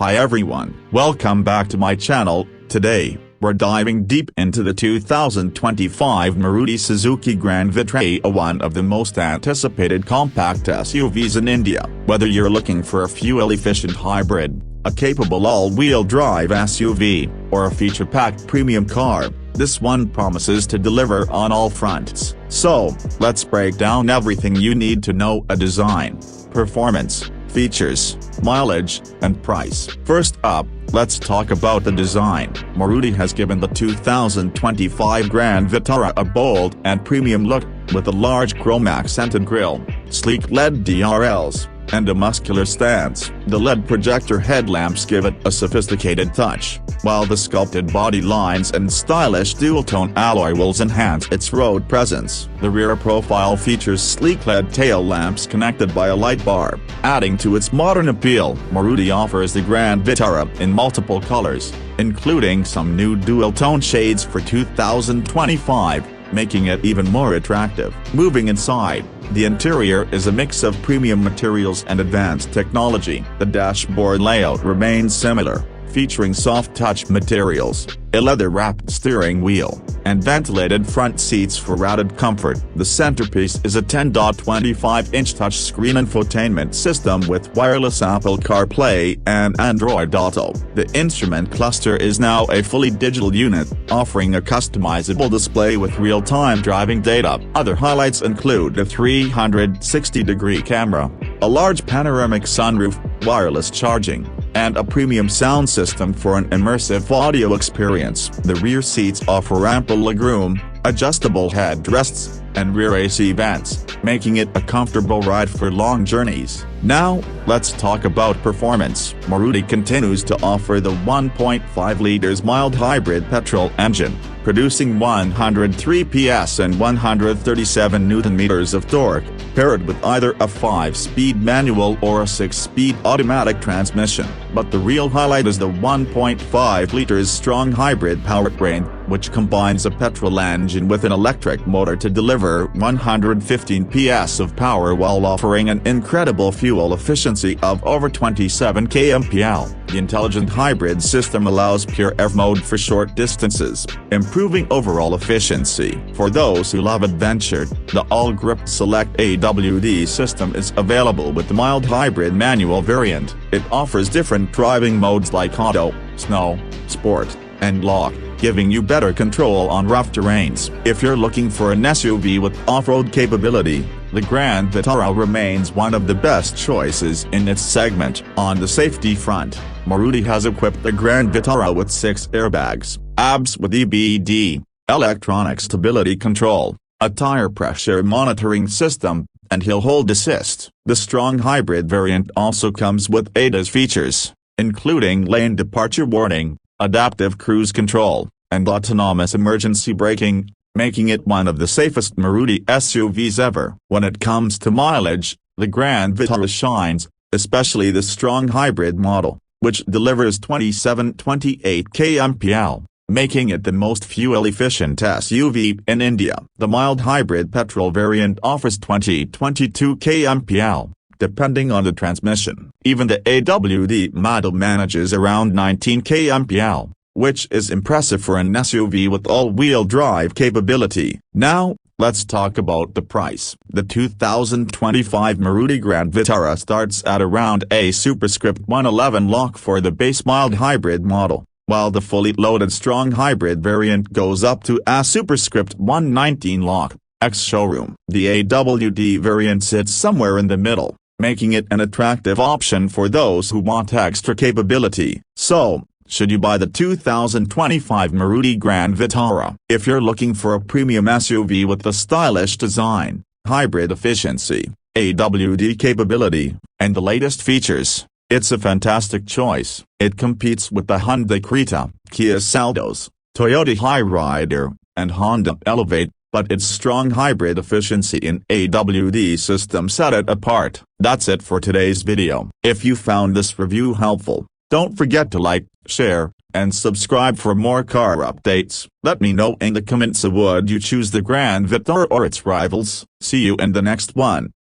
Hi everyone, welcome back to my channel. Today, we're diving deep into the 2025 Maruti Suzuki Grand Vitara, one of the most anticipated compact SUVs in India. Whether you're looking for a fuel-efficient hybrid, a capable all-wheel drive SUV, or a feature-packed premium car, this one promises to deliver on all fronts. So, let's break down everything you need to know: a design, performance, features, mileage, and price. First up, let's talk about the design. Maruti has given the 2025 Grand Vitara a bold and premium look, with a large chrome-accented grille, sleek LED DRLs, and a muscular stance. The LED projector headlamps give it a sophisticated touch, while the sculpted body lines and stylish dual-tone alloy wheels enhance its road presence. The rear profile features sleek LED tail lamps connected by a light bar, adding to its modern appeal. Maruti offers the Grand Vitara in multiple colors, including some new dual-tone shades for 2025. Making it even more attractive. Moving inside, the interior is a mix of premium materials and advanced technology. The dashboard layout remains similar, featuring soft-touch materials, a leather-wrapped steering wheel, and ventilated front seats for added comfort. The centerpiece is a 10.25-inch touchscreen infotainment system with wireless Apple CarPlay and Android Auto. The instrument cluster is now a fully digital unit, offering a customizable display with real-time driving data. Other highlights include a 360-degree camera, a large panoramic sunroof, wireless charging, and a premium sound system for an immersive audio experience. The rear seats offer ample legroom, adjustable headrests, and rear AC vents, making it a comfortable ride for long journeys. Now, let's talk about performance. Maruti continues to offer the 1.5 liters mild hybrid petrol engine, producing 103 PS and 137 Nm of torque, paired with either a 5-speed manual or a 6-speed automatic transmission. But the real highlight is the 1.5 liters strong hybrid powertrain, which combines a petrol engine with an electric motor to deliver 115 PS of power while offering an incredible fuel efficiency of over 27 kmpl. The intelligent hybrid system allows pure EV mode for short distances, improving overall efficiency. For those who love adventure, the all-grip Select AWD system is available with the mild hybrid manual variant. It offers different driving modes like Auto, Snow, Sport, and Lock, giving you better control on rough terrains. If you're looking for an SUV with off-road capability, the Grand Vitara remains one of the best choices in its segment. On the safety front, Maruti has equipped the Grand Vitara with 6 airbags, ABS with EBD, electronic stability control, a tire pressure monitoring system, and hill hold assist. The strong hybrid variant also comes with ADAS features, including lane departure warning, adaptive cruise control, and autonomous emergency braking, making it one of the safest Maruti SUVs ever. When it comes to mileage, the Grand Vitara shines, especially the strong hybrid model, which delivers 27-28 kmpl, making it the most fuel-efficient SUV in India. The mild hybrid petrol variant offers 20-22 kmpl, depending on the transmission. Even the AWD model manages around 19 kmpl, which is impressive for an SUV with all-wheel drive capability. Now, let's talk about the price. The 2025 Maruti Grand Vitara starts at around a superscript 111 lakh for the base mild hybrid model, while the fully loaded strong hybrid variant goes up to a superscript 119 lakh, ex-showroom. The AWD variant sits somewhere in the middle, making it an attractive option for those who want extra capability. So, should you buy the 2025 Maruti Grand Vitara? If you're looking for a premium SUV with the stylish design, hybrid efficiency, AWD capability, and the latest features, it's a fantastic choice. It competes with the Hyundai Creta, Kia Seltos, Toyota Hyryder, and Honda Elevate, but its strong hybrid efficiency and AWD system set it apart. That's it for today's video. If you found this review helpful, don't forget to like, share, and subscribe for more car updates. Let me know in the comments would you choose the Grand Vitara or its rivals. See you in the next one.